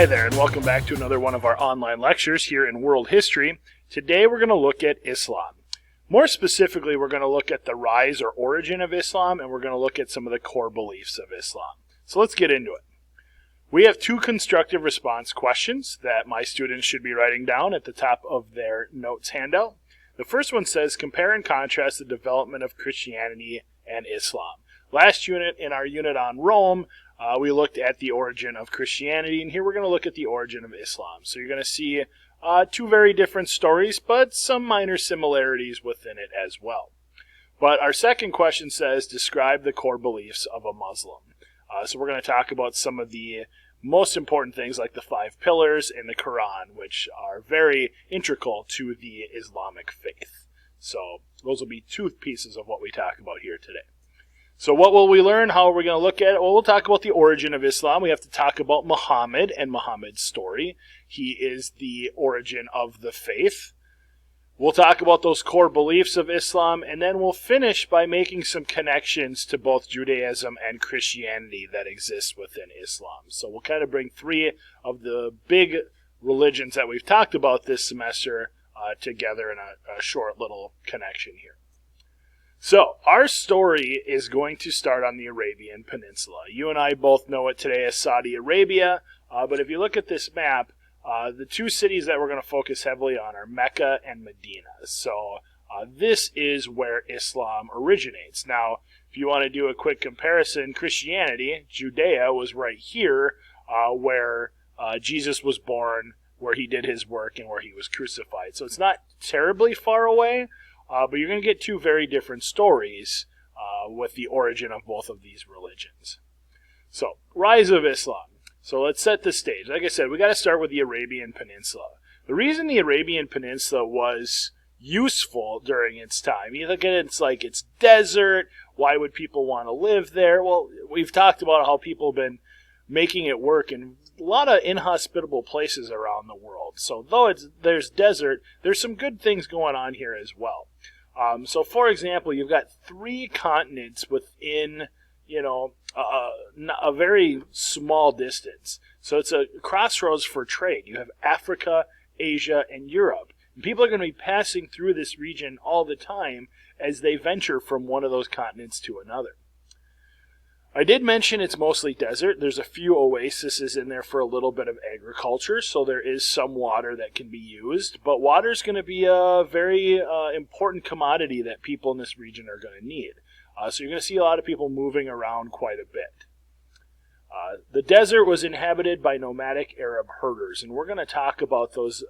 Hi there, and welcome back to another one of our online lectures here in world history. Today we're going to look at Islam. More specifically, we're going to look at the rise or origin of Islam, and we're going to look at some of the core beliefs of Islam. So let's get into it. We have two constructive response questions that my students should be writing down at the top of their notes handout. The first one says, compare and contrast the development of Christianity and Islam. Last unit, in our unit on Rome, we looked at the origin of Christianity, and here we're going to look at the origin of Islam. So you're going to see two very different stories, but some minor similarities within it as well. But our second question says, describe the core beliefs of a Muslim. So we're going to talk about some of the most important things like the 5 pillars in the Quran, which are very integral to the Islamic faith. So those will be two pieces of what we talk about here today. So what will we learn? How are we going to look at it? Well, we'll talk about the origin of Islam. We have to talk about Muhammad and Muhammad's story. He is the origin of the faith. We'll talk about those core beliefs of Islam, and then we'll finish by making some connections to both Judaism and Christianity that exist within Islam. So we'll kind of bring 3 of the big religions that we've talked about this semester together in a short little connection here. So, our story is going to start on the Arabian Peninsula. You and I both know it today as Saudi Arabia, but if you look at this map, the two cities that we're going to focus heavily on are Mecca and Medina. So, this is where Islam originates. Now, if you want to do a quick comparison, Christianity, Judea, was right here where Jesus was born, where he did his work, and where he was crucified. So, it's not terribly far away. But you're going to get two very different stories with the origin of both of these religions. So, rise of Islam. So let's set the stage. Like I said, we got to start with the Arabian Peninsula. The reason the Arabian Peninsula was useful during its time, you look at it, it's like it's desert. Why would people want to live there? Well, we've talked about how people have been making it work in a lot of inhospitable places around the world. So though there's desert, there's some good things going on here as well. So for example, you've got 3 continents within, a very small distance. So it's a crossroads for trade. You have Africa, Asia, and Europe. And people are going to be passing through this region all the time as they venture from one of those continents to another. I did mention it's mostly desert. There's a few oases in there for a little bit of agriculture, so there is some water that can be used. But water is going to be a very important commodity that people in this region are going to need. So you're going to see a lot of people moving around quite a bit. The desert was inhabited by nomadic Arab herders, and we're going to talk about those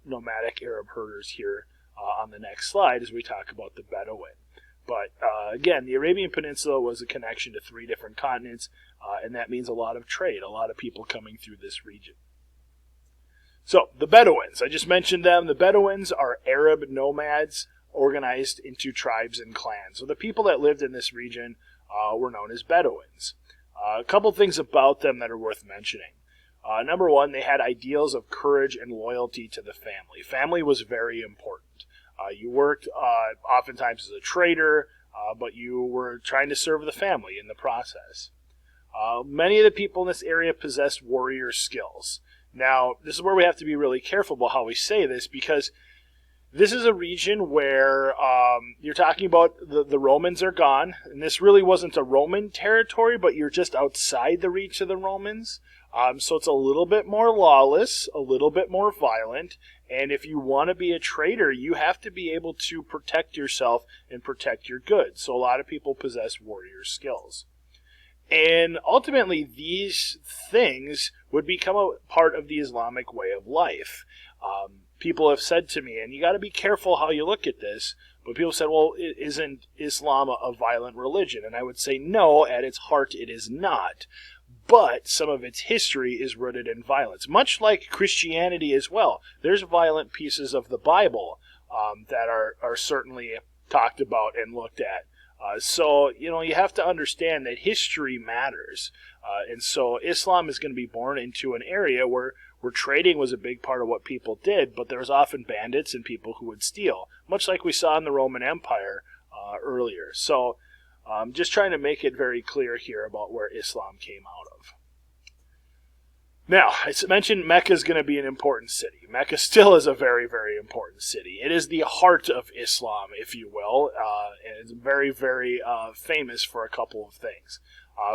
nomadic Arab herders here on the next slide as we talk about the Bedouin. But again, the Arabian Peninsula was a connection to 3 different continents, and that means a lot of trade, a lot of people coming through this region. So, the Bedouins, I just mentioned them. The Bedouins are Arab nomads organized into tribes and clans. So the people that lived in this region were known as Bedouins. A couple things about them that are worth mentioning. Number one, they had ideals of courage and loyalty to the family. Family was very important. You worked oftentimes as a trader, but you were trying to serve the family in the process. Many of the people in this area possessed warrior skills. Now, this is where we have to be really careful about how we say this, because this is a region where you're talking about the Romans are gone, and this really wasn't a Roman territory, but you're just outside the reach of the Romans. So it's a little bit more lawless, a little bit more violent, and if you want to be a trader, you have to be able to protect yourself and protect your goods. So a lot of people possess warrior skills. And ultimately, these things would become a part of the Islamic way of life. People have said to me, and you got to be careful how you look at this, but people said, well, isn't Islam a violent religion? And I would say, no, at its heart it is not. But some of its history is rooted in violence, much like Christianity as well. There's violent pieces of the Bible that are certainly talked about and looked at. So, you have to understand that history matters. And so Islam is going to be born into an area where trading was a big part of what people did, but there was often bandits and people who would steal, much like we saw in the Roman Empire earlier. So just trying to make it very clear here about where Islam came out of. Now, as I mentioned, Mecca is going to be an important city. Mecca still is a very, very important city. It is the heart of Islam, if you will, and it's very, very famous for a couple of things.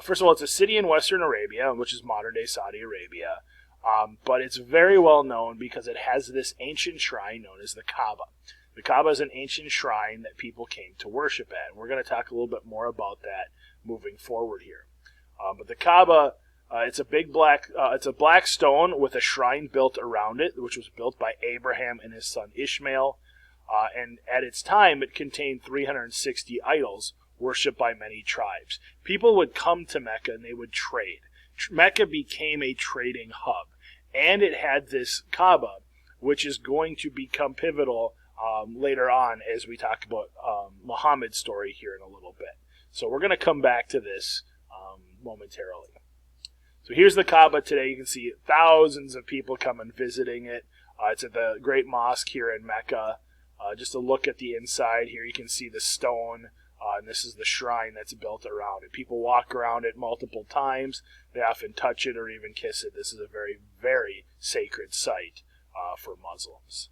First of all, it's a city in Western Arabia, which is modern-day Saudi Arabia, but it's very well known because it has this ancient shrine known as the Kaaba. The Kaaba is an ancient shrine that people came to worship at, and we're going to talk a little bit more about that moving forward here. But the Kaaba... it's a big it's a black stone with a shrine built around it, which was built by Abraham and his son Ishmael. And at its time, it contained 360 idols worshipped by many tribes. People would come to Mecca and they would trade. Mecca became a trading hub, and it had this Kaaba, which is going to become pivotal later on as we talk about Muhammad's story here in a little bit. So we're going to come back to this momentarily. So here's the Kaaba today. You can see thousands of people come and visiting it. It's at the Great Mosque here in Mecca. Just a look at the inside here, you can see the stone, and this is the shrine that's built around it. People walk around it multiple times. They often touch it or even kiss it. This is a very, very sacred site for Muslims.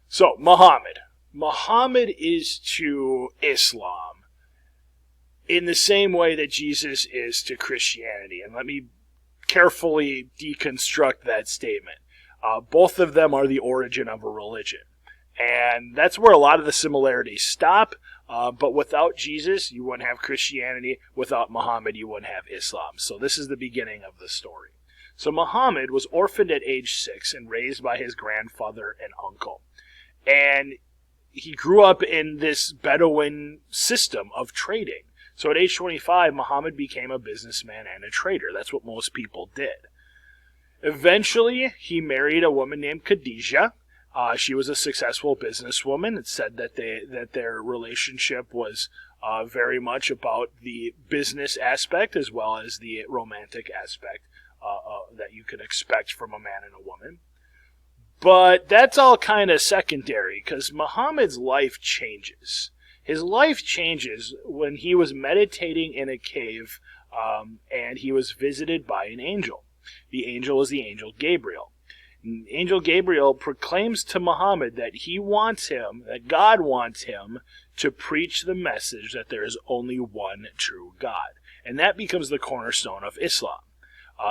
So, Muhammad. Muhammad is to Islam in the same way that Jesus is to Christianity. And let me carefully deconstruct that statement. Both of them are the origin of a religion. And that's where a lot of the similarities stop. But without Jesus, you wouldn't have Christianity. Without Muhammad, you wouldn't have Islam. So this is the beginning of the story. So Muhammad was orphaned at age 6 and raised by his grandfather and uncle. And he grew up in this Bedouin system of trading. So at age 25, Muhammad became a businessman and a trader. That's what most people did. Eventually, he married a woman named Khadijah. She was a successful businesswoman. It's said that their relationship was very much about the business aspect as well as the romantic aspect that you can expect from a man and a woman. But that's all kind of secondary because Muhammad's life changes. His life changes when he was meditating in a cave and he was visited by an angel. The angel is the angel Gabriel. And angel Gabriel proclaims to Muhammad that that God wants him to preach the message that there is only one true God. And that becomes the cornerstone of Islam.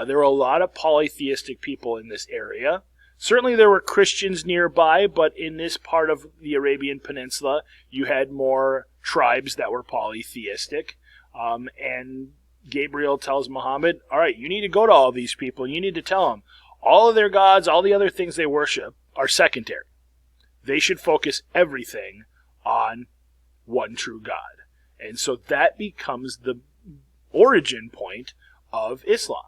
There were a lot of polytheistic people in this area. Certainly there were Christians nearby, but in this part of the Arabian Peninsula, you had more tribes that were polytheistic. And Gabriel tells Muhammad, all right, you need to go to all these people, and you need to tell them all of their gods, all the other things they worship, are secondary. They should focus everything on one true God. And so that becomes the origin point of Islam.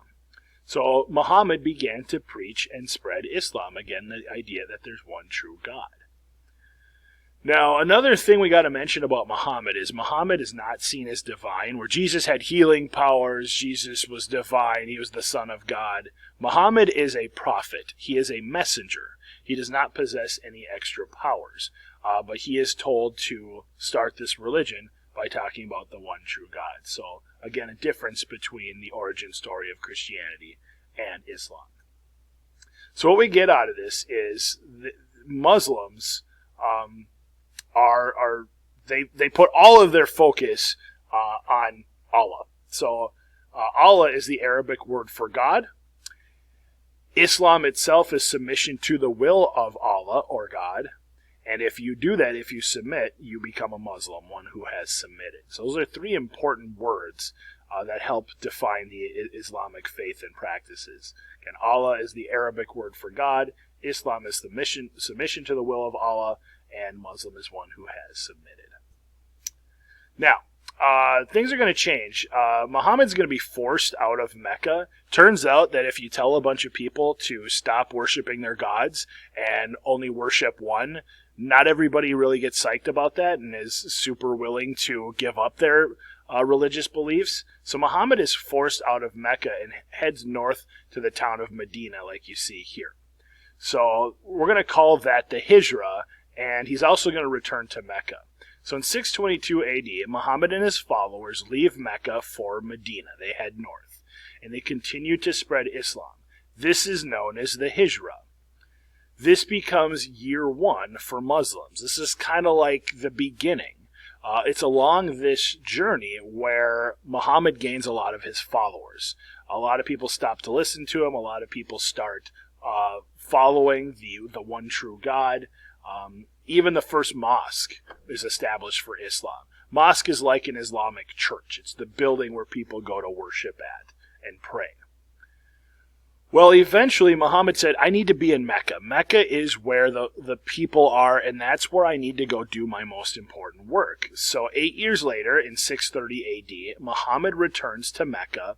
So Muhammad began to preach and spread Islam. Again, the idea that there's one true God. Now, another thing we got to mention about Muhammad is not seen as divine. Where Jesus had healing powers, Jesus was divine, he was the Son of God. Muhammad is a prophet. He is a messenger. He does not possess any extra powers. But he is told to start this religion by talking about the one true God. So, again, a difference between the origin story of Christianity and Islam. So what we get out of this is Muslims they put all of their focus on Allah. So Allah is the Arabic word for God. Islam itself is submission to the will of Allah or God. And if you do that, if you submit, you become a Muslim, one who has submitted. So those are three important words that help define the Islamic faith and practices. Again, Allah is the Arabic word for God. Islam is submission to the will of Allah. And Muslim is one who has submitted. Now, things are going to change. Muhammad's going to be forced out of Mecca. Turns out that if you tell a bunch of people to stop worshiping their gods and only worship one, not everybody really gets psyched about that and is super willing to give up their religious beliefs. So Muhammad is forced out of Mecca and heads north to the town of Medina, like you see here. So we're going to call that the Hijra, and he's also going to return to Mecca. So in 622 AD, Muhammad and his followers leave Mecca for Medina. They head north, and they continue to spread Islam. This is known as the Hijra. This becomes year one for Muslims. This is kind of like the beginning. It's along this journey where Muhammad gains a lot of his followers. A lot of people stop to listen to him. A lot of people start following the one true God. Even the first mosque is established for Islam. Mosque is like an Islamic church. It's the building where people go to worship at and pray. Well, eventually Muhammad said, I need to be in Mecca. Mecca is where the people are, and that's where I need to go do my most important work. So 8 years later, in 630 AD, Muhammad returns to Mecca,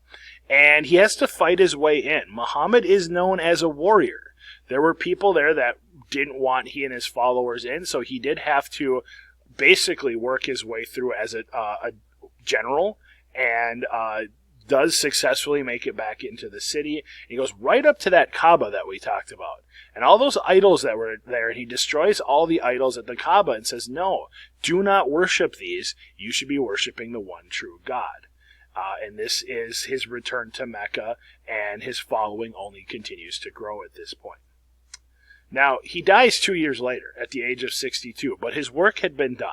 and he has to fight his way in. Muhammad is known as a warrior. There were people there that didn't want he and his followers in, so he did have to basically work his way through as a general, and does successfully make it back into the city. He goes right up to that Kaaba that we talked about. And all those idols that were there, and he destroys all the idols at the Kaaba and says, no, do not worship these. You should be worshiping the one true God. And this is his return to Mecca, and his following only continues to grow at this point. Now, he dies 2 years later at the age of 62, but his work had been done.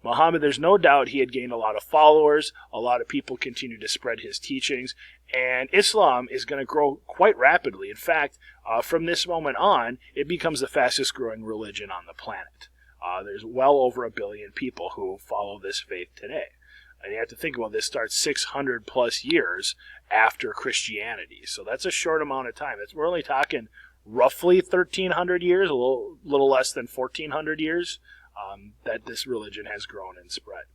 Muhammad, there's no doubt he had gained a lot of followers, a lot of people continue to spread his teachings, and Islam is going to grow quite rapidly. In fact, from this moment on, it becomes the fastest growing religion on the planet. There's well over 1 billion people who follow this faith today. And you have to think about this starts 600 plus years after Christianity. So that's a short amount of time. We're only talking roughly 1,300 years, a little less than 1,400 years. That this religion has grown and spread.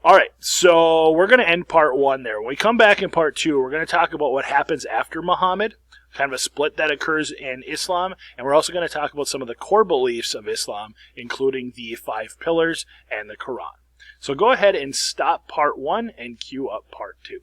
All right, so we're going to end part 1 there. When we come back in part 2, we're going to talk about what happens after Muhammad, kind of a split that occurs in Islam, and we're also going to talk about some of the core beliefs of Islam, including the 5 pillars and the Quran. So go ahead and stop part 1 and cue up part 2.